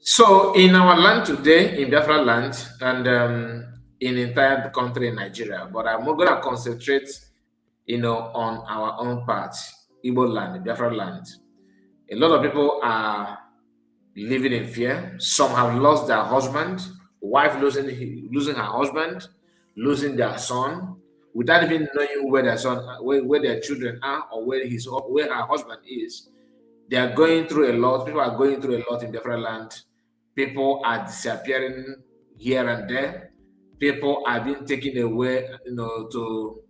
So in our land today, in Biafra land, and in entire country in Nigeria, but I'm going to concentrate, on our own part, Igbo land, Biafra land. A lot of people are living in fear. Some have lost their husband, wife losing her husband, losing their son, without even knowing where their son, where their children are, or where her husband is. They are going through a lot. People are going through a lot in different land. People are disappearing here and there. People are being taken away, to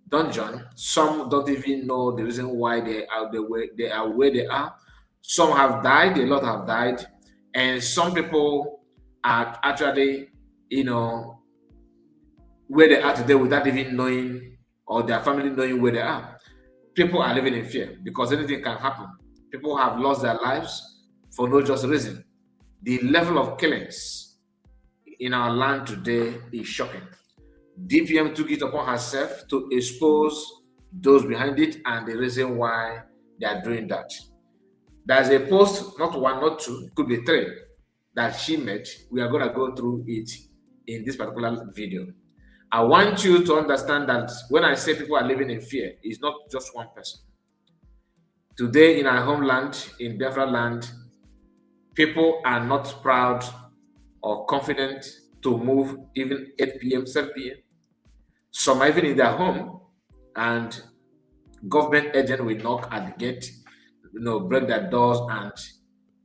dungeon. Some don't even know the reason why they are where they are. Some have died. A lot have died, and some people are actually, where they are today without even knowing, or their family knowing where they are. People are living in fear because anything can happen. People have lost their lives for no just reason. The level of killings in our land today is shocking. DPM took it upon herself to expose those behind it and the reason why they are doing that. There's a post, not one, not two, it could be three, that she made. We are going to go through it in this particular video. I want you to understand that when I say people are living in fear, it's not just one person. Today in our homeland, in Biafra land, people are not proud or confident to move even 8 p.m., 7 p.m. Some are even in their home, and government agent will knock at the gate, break their doors and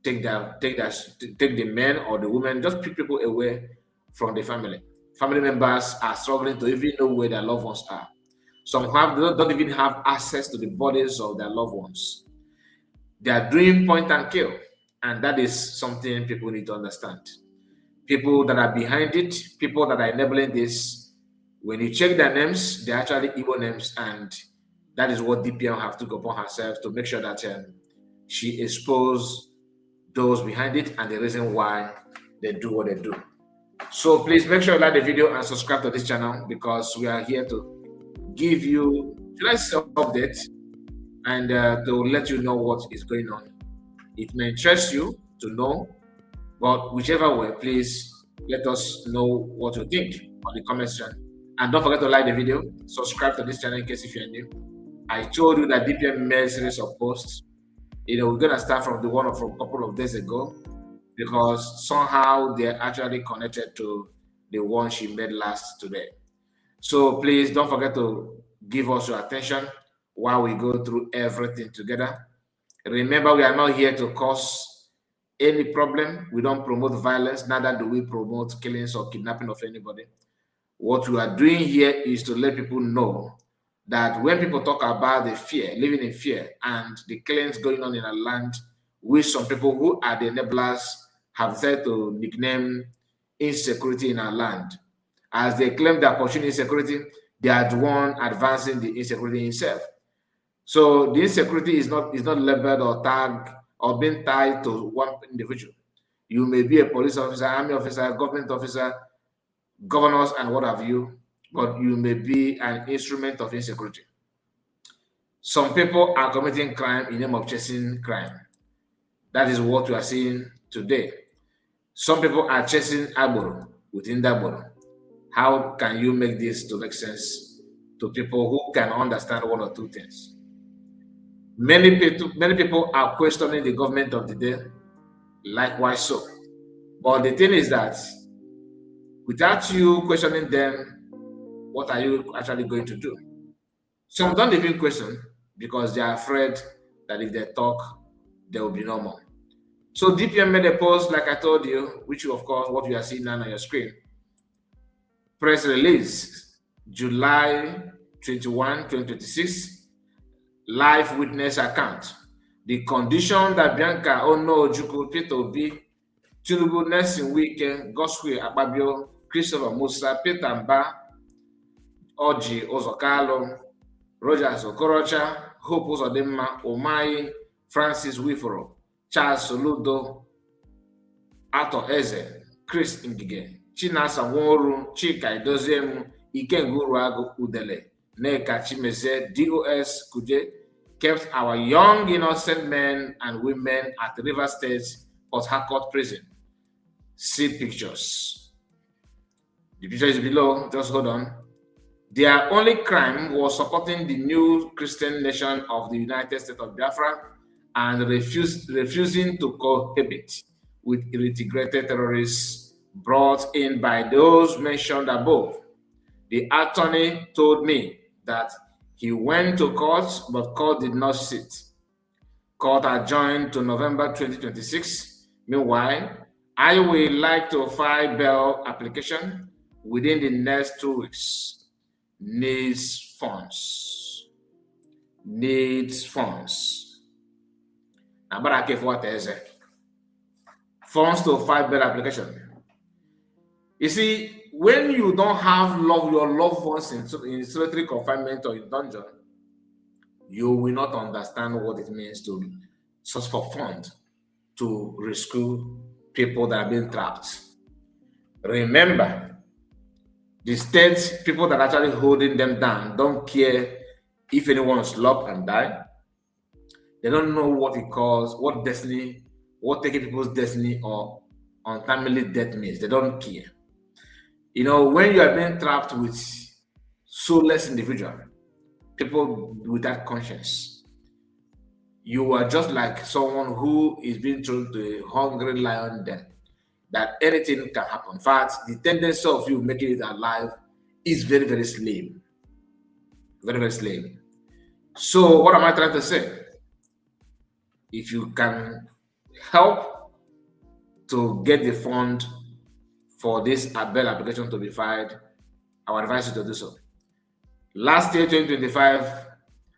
take the men or the women, just pick people away from the family. Family members are struggling to even know where their loved ones are. Some don't even have access to the bodies of their loved ones. They are doing point and kill, and that is something people need to understand. People that are behind it, people that are enabling this, when you check their names, they're actually Igbo names, and that is what DPM have took upon herself to make sure that she exposed those behind it and the reason why they do what they do. So please make sure you like the video and subscribe to this channel, because we are here to give you update and to let you know what is going on. It may interest you to know, but whichever way, please let us know what you think on the comment section. And don't forget to like the video, subscribe to this channel in case if you're new. I told you that DPM made a series of posts. We're gonna start from the one from a couple of days ago, because somehow they're actually connected to the one she made last today. So please don't forget to give us your attention while we go through everything together. Remember, we are not here to cause any problem. We don't promote violence, neither do we promote killings or kidnapping of anybody. What we are doing here is to let people know that when people talk about the fear, living in fear, and the killings going on in our land, which some people who are the enablers have said to nickname insecurity in our land. As they claim they're pursuing insecurity, they are the one advancing the insecurity itself. So the insecurity is not labeled or tagged or being tied to one individual. You may be a police officer, army officer, government officer, governors, and what have you, but you may be an instrument of insecurity. Some people are committing crime in the name of chasing crime. That is what we are seeing today. Some people are chasing agboro within that agboro. How can you make this to make sense to people who can understand one or two things? Many people are questioning the government of the day, likewise so. But the thing is that without you questioning them, what are you actually going to do? Some don't even question because they are afraid that if they talk, there will be no more. So DPM made a post, like I told you, which of course what you are seeing now on your screen. Press release, July 21, 2026. Live witness account. The condition that Bianca Ono-Ojukwu, Peter Obi, Tinubu, Nelson Wike, Godswill Akpabio, Christopher Musa, Peter Mba, Orji Ozokalo, Rogers Okorocha, Hope Uzodimma, Umahi, Francis Wiforo, Charles Soludo, Ato Eze, Chris Ngige, Chinasa Nworu, Chika Idoziem, Ikengu Ruagu Udele, Neka Chimeze, DOS Kuje, kept our young innocent men and women at River State Port Harcourt prison. See pictures. The picture is below. Just hold on. Their only crime was supporting the new Christian nation of the United States of Biafra and refusing to cohabit with integrated terrorists brought in by those mentioned above. The attorney told me that he went to court, but court did not sit. Court adjourned to November 2026. Meanwhile, I will like to file bail application within the next 2 weeks. Needs funds. Needs funds. Now, but I care for what is it? Funds to file bail application. You see, when you don't have your loved ones in solitary confinement or in dungeon, you will not understand what it means to source for funds to rescue people that are being trapped. Remember, the state people that are actually holding them down don't care if anyone's locked and die. They don't know what it calls, what destiny, what taking people's destiny or untimely death means. They don't care. You know, when you are being trapped with soulless individual, people without conscience, you are just like someone who is being thrown to a hungry lion den, that anything can happen. In fact, the tendency of you making it alive is very, very slim. Very, very slim. So what am I trying to say? If you can help to get the fund for this bail application to be filed, I would advise you to do so. Last year, 2025,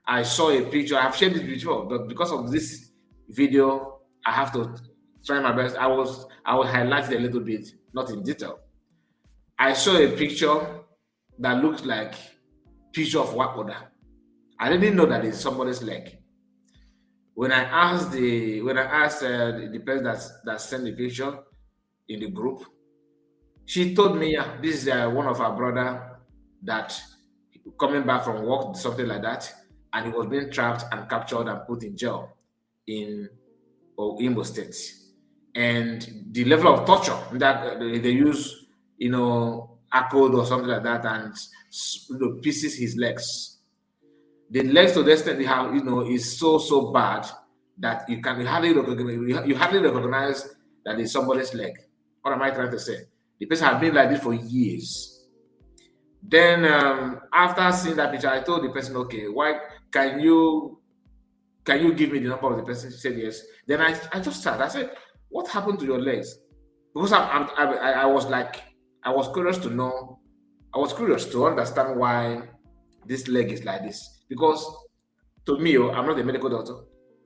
I saw a picture. I've shared this before, but because of this video, I have to try my best. I will highlight it a little bit, not in detail. I saw a picture that looks like picture of Wakoda. I didn't know that it's somebody's leg. When I asked the person that sent the picture in the group, she told me, yeah, this is one of our brother that coming back from work, something like that, and he was being trapped and captured and put in jail in Imo State. And the level of torture that they use, accord or something like that, and pieces his legs. The legs to the extent they have, is so bad that you hardly recognize that it's somebody's leg. What am I trying to say? The person has been like this for years. Then after seeing that picture, I told the person, okay, why can you give me the number of the person? She said yes. Then I just started. I said, what happened to your legs? Because I was curious to know. I was curious to understand why this leg is like this. Because to me, I'm not a medical doctor,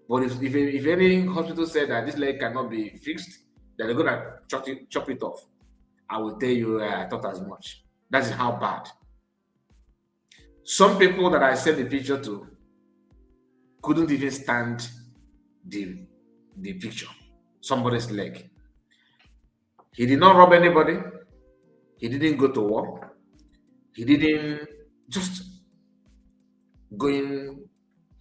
but if any hospital said that this leg cannot be fixed, that they're gonna chop it off, I will tell you I thought as much. That is how bad. Some people that I sent the picture to couldn't even stand the picture. Somebody's leg. He did not rob anybody. He didn't go to war. He didn't just going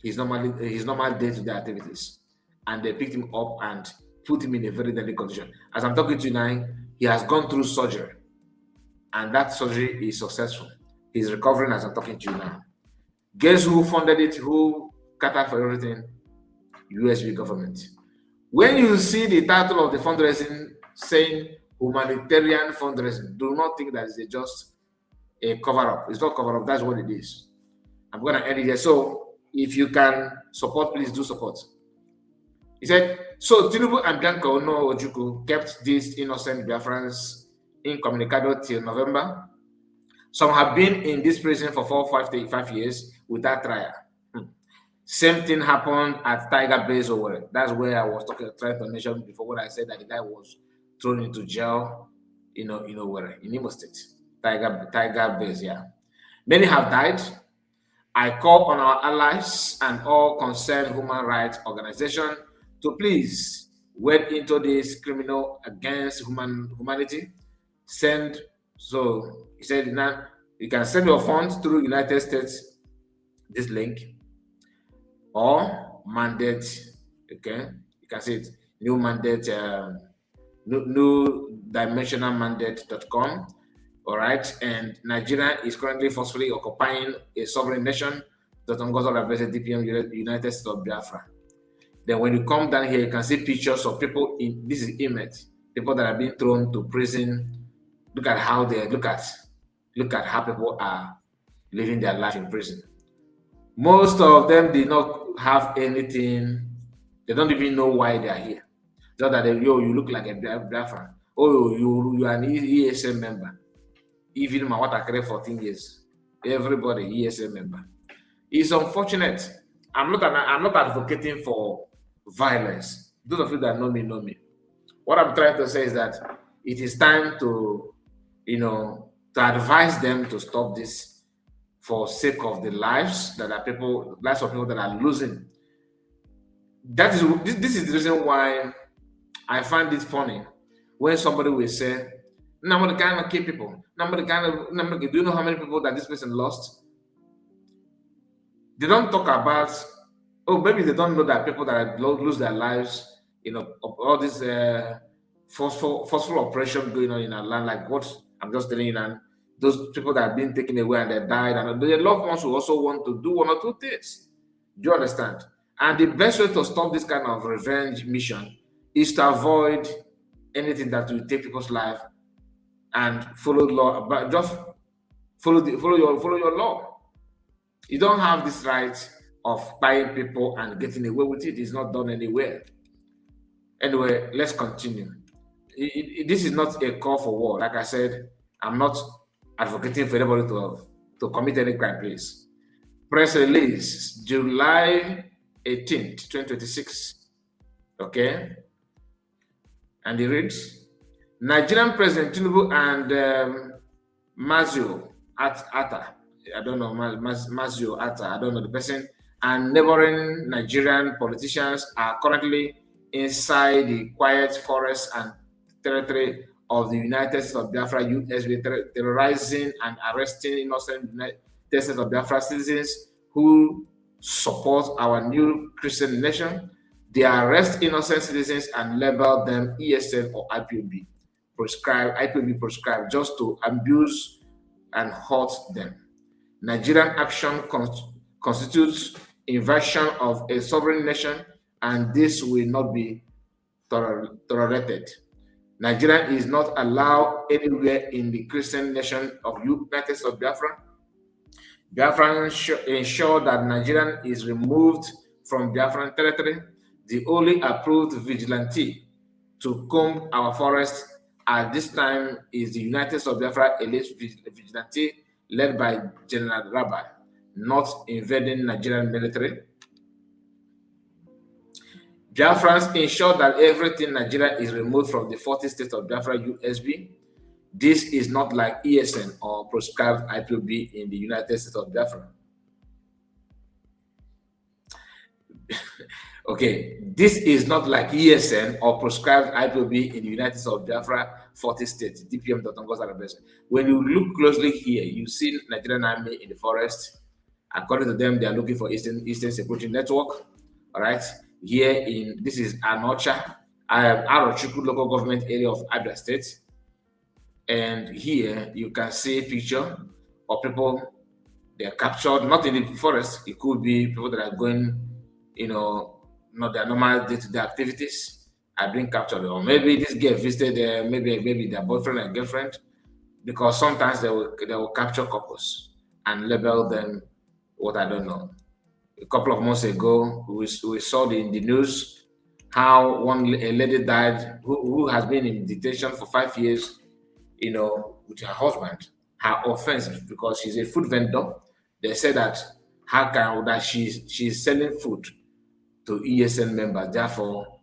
his normal day-to-day activities, and they picked him up and put him in a very deadly condition. As I'm talking to you now, he has gone through surgery, and that surgery is successful. He's recovering as I'm talking to you now. Guess who funded it? Who catered for everything? USB government. When you see the title of the fundraising saying humanitarian fundraising, do not think that it's just a cover-up. It's not cover-up. That's what it is. I'm going to end it here. So if you can support, please do support. He said, so Tinubu and Bianca Ono Ojukwu kept these innocent Biafrans incommunicado till November. Some have been in this prison for 5 years without trial. Same thing happened at Tiger Base over. That's where I was trying to mention before when I said that the guy was thrown into jail, in Imo State. Tiger Base, yeah. Many have died. I call on our allies and all concerned human rights organizations to please wade into this criminal against humanity. So he said, now you can send your funds through United States, this link, or mandate. Okay, you can see it. New mandate new dimensional mandate.com. All right, and Nigeria is currently forcefully occupying a sovereign nation. Ngozi Orabueze, DPM, United States of Biafra. Then when you come down here, you can see pictures of people in this is image, people that are being thrown to prison. Look at how they look at how people are living their life in prison. Most of them did not have anything. They don't even know why they are here. Just that you look like a Biafran. Oh, you are an ESM member. Even my water carry 14 years. Everybody ESM member. It's unfortunate. I'm not advocating for violence. Those of you that know me know me. What I'm trying to say is that it is time to, to advise them to stop this for sake of the lives of people that are losing. This is the reason why I find it funny when somebody will say, "Nobody can kill people. Nobody can. Do you know how many people that this person lost?" They don't talk about. Oh, maybe they don't know that people that lose their lives. All this forceful operation going on in our land, like what I'm just telling you, and those people that have been taken away and they died, and their loved ones will also want to do one or two things. Do you understand? And the best way to stop this kind of revenge mission is to avoid anything that will take people's life and follow law, but just follow your law. You don't have this right of buying people and getting away with it. It's not done anywhere. Anyway, let's continue. This is not a call for war. Like I said, I'm not advocating for anybody to commit any crime, please. Press release, July 18th, 2026. Okay? And it reads, Nigerian President Tinubu and Mazio Atta, I don't know, Mazio Atta, I don't know the person, and neighboring Nigerian politicians are currently inside the quiet forest and territory of the United States of Biafra, USB, terrorizing and arresting innocent United States of Biafra citizens who support our new Christian nation. They arrest innocent citizens and label them ESN or IPOB prescribed just to abuse and hurt them. Nigerian action constitutes invasion of a sovereign nation, and this will not be tolerated. Nigeria is not allowed anywhere in the Christian nation of United States of Biafra. Biafra ensure that Nigeria is removed from Biafran territory. The only approved vigilante to comb our forest at this time is the United States of Biafra elite vigilante led by General Rabbi, not invading Nigerian military. Biafrans ensure that everything Nigeria is removed from the 40 states of Biafra USB. This is not like ESN or proscribed IPOB in the United States of Biafra. Okay, this is not like ESN or proscribed IPOB in the United States of Biafra 40 states, DPM.Ngozi. When you look closely here, you see Nigerian Army in the forest. According to them, they are looking for Eastern Security Network. All right, this is Anocha, Arochukwu local government area of Abia State. And here you can see a picture of people they are captured, not in the forest. It could be people that are going, not their normal day-to-day activities are being captured. Or maybe this girl visited maybe their boyfriend and girlfriend, because sometimes they will capture couples and label them what I don't know. A couple of months ago, we saw in the news how a lady died who has been in detention for 5 years, with her husband. Her offense, because she's a food vendor, they said that she's selling food to ESN members, therefore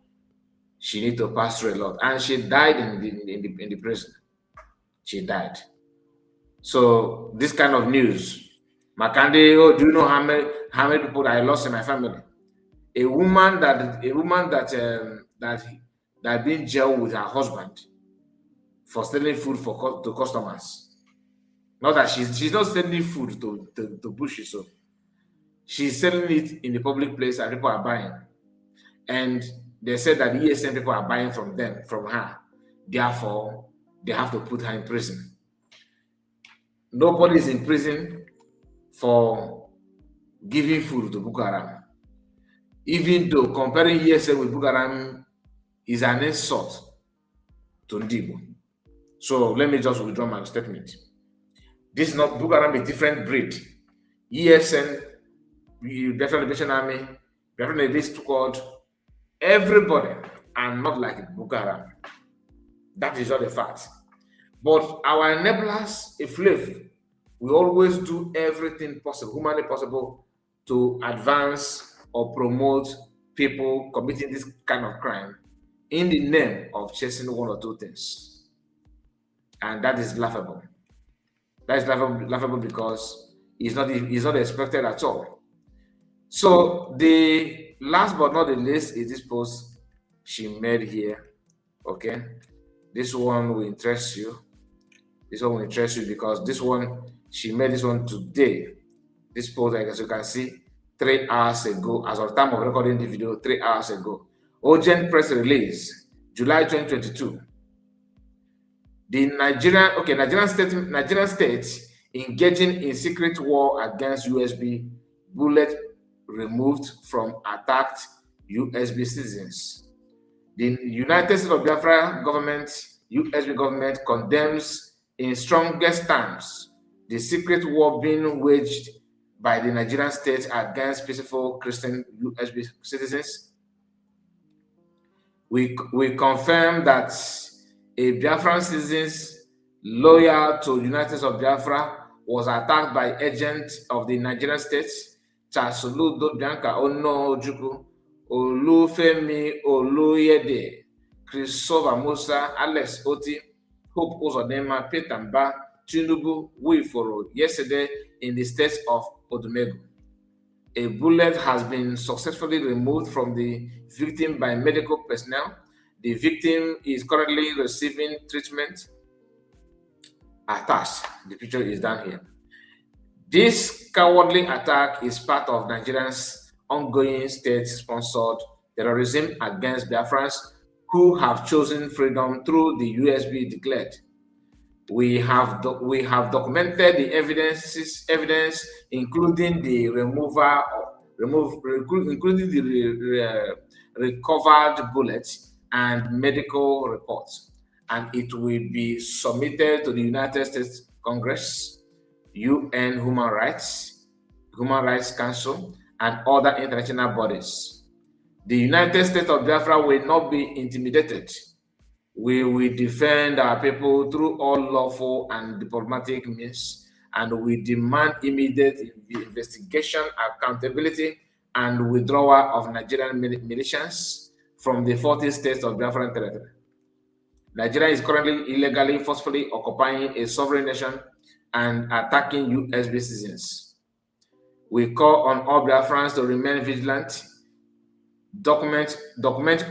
she need to pass through a lot, and she died in the prison. She died. So this kind of news, Makande, do you know how many people that I lost in my family? A woman that been jailed with her husband for selling food to customers. Not that she's not selling food to bushes, so she's selling it in the public place and people are buying. And they said that ESN people are buying from her. Therefore, they have to put her in prison. Nobody is in prison for giving food to Boko Haram. Even though comparing ESN with Boko Haram is an insult to Ndibo. So let me just withdraw my statement. This is not Boko Haram, a different breed. ESN, Biafra Liberation Army, Biafra Liberation Squad, everybody are not like Boko Haram. That is not a fact. But our enablers, if live, we always do everything possible, humanly possible, to advance or promote people committing this kind of crime in the name of chasing one or two things. And that is laughable. That is laughable because it's not expected at all. So the last but not the least is this post she made here. Okay, this one will interest you. This one will interest you because this one, she made this one today. This post, as you can see, 3 hours ago, as of time of recording the video, 3 hours ago. Urgent press release, July 2022. The Nigerian state engaging in secret war against USB, bullet removed from attacked USB citizens. The United States of Biafra government, USB government, condemns in strongest terms the secret war being waged by the Nigerian state against peaceful Christian USB citizens. We confirm that a Biafran citizen loyal to United States of Biafra was attacked by agents of the Nigerian state, Chasuludo Bianca Onojuku, Olufemi Oluyede, Christopher Musa, Alex Oti, Hope Uzodinma, Peter Mba, Tinubu, Wiforo, yesterday in the state of Odumegu. A bullet has been successfully removed from the victim by medical personnel. The victim is currently receiving treatment. Attached, the picture is down here. This cowardly attack is part of Nigeria's ongoing state-sponsored terrorism against Biafrans who have chosen freedom through the USB declared. We have documented the evidence, including the recovered bullets and medical reports, and it will be submitted to the United States Congress, UN Human Rights Council, and other international bodies. The United States of Biafra will not be intimidated. We will defend our people through all lawful and diplomatic means, and we demand immediate investigation, accountability, and withdrawal of Nigerian militias from the 40 states of Biafran territory. Nigeria is currently illegally, forcefully occupying a sovereign nation and attacking USB citizens. We call on all Biafrans to remain vigilant, document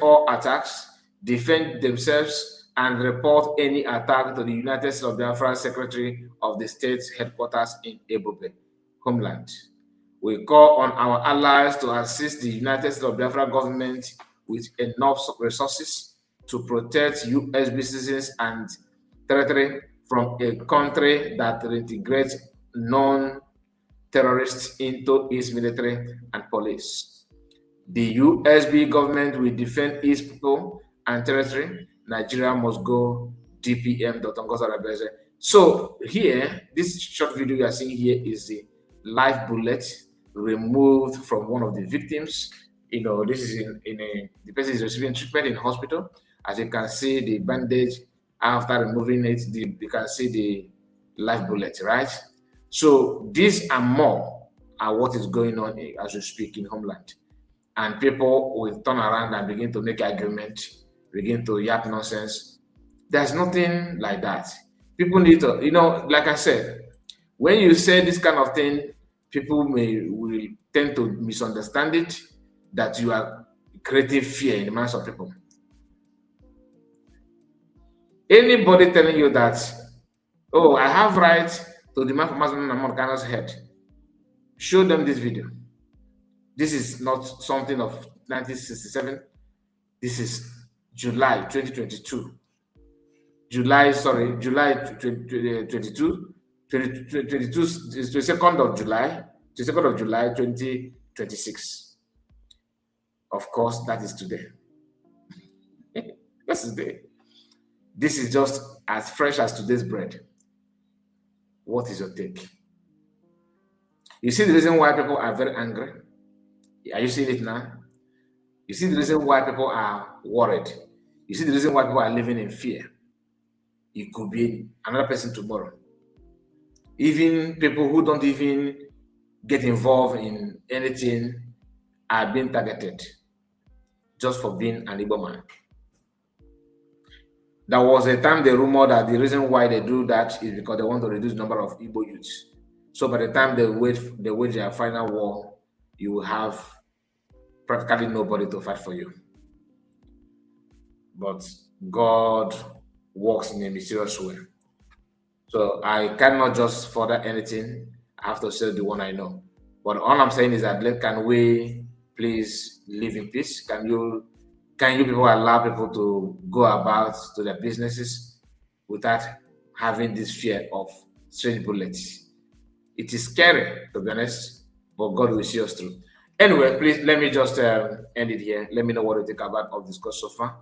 all attacks, defend themselves, and report any attack to the United States of Biafra Secretary of the State's headquarters in Ebobe, homeland. We call on our allies to assist the United States of Biafra government with enough resources to protect USB citizens and territory from a country that reintegrates non-terrorists into its military and police. The USB government will defend its people and territory. Nigeria must go DPM. Ngozi Orabueze. So here, this short video you are seeing here is the live bullet removed from one of the victims. You know, this is the person is receiving treatment in hospital. As you can see, the bandage after removing it, you can see the live bullet, right? So this and more are what is going on as we speak in homeland. And people will turn around and begin to make argument, begin to yap nonsense. There's nothing like that. People need to, like I said, when you say this kind of thing, people will tend to misunderstand it, that you are creating fear in the minds of people. Anybody telling you that, oh, I have right to demand for Master Namorkano's head, show them this video. This is not something of 1967. This is July 2022. July 22, 22nd of July, 22nd of July 2026. Of course, that is today. This is the. This is just as fresh as today's bread. What is your take? You see the reason why people are very angry? Are you seeing it now? You see the reason why people are worried? You see the reason why people are living in fear? It could be another person tomorrow. Even people who don't even get involved in anything are being targeted just for being an Igbo man. There was a time they rumored that the reason why they do that is because they want to reduce the number of Igbo youths. So by the time they wage their final war, you will have practically nobody to fight for you. But God works in a mysterious way. So I cannot just further anything. I have to say the one I know. But all I'm saying is that can we please live in peace? Can you people allow people to go about to their businesses without having this fear of strange bullets? It is scary, to be honest, but God will see us through. Anyway, please let me just end it here. Let me know what you think about of this course so far,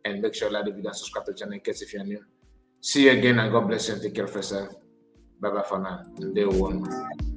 and make sure you like the video and subscribe to the channel in case if you're new. See you again, and God bless you and take care of yourself. Bye bye for now. Day one.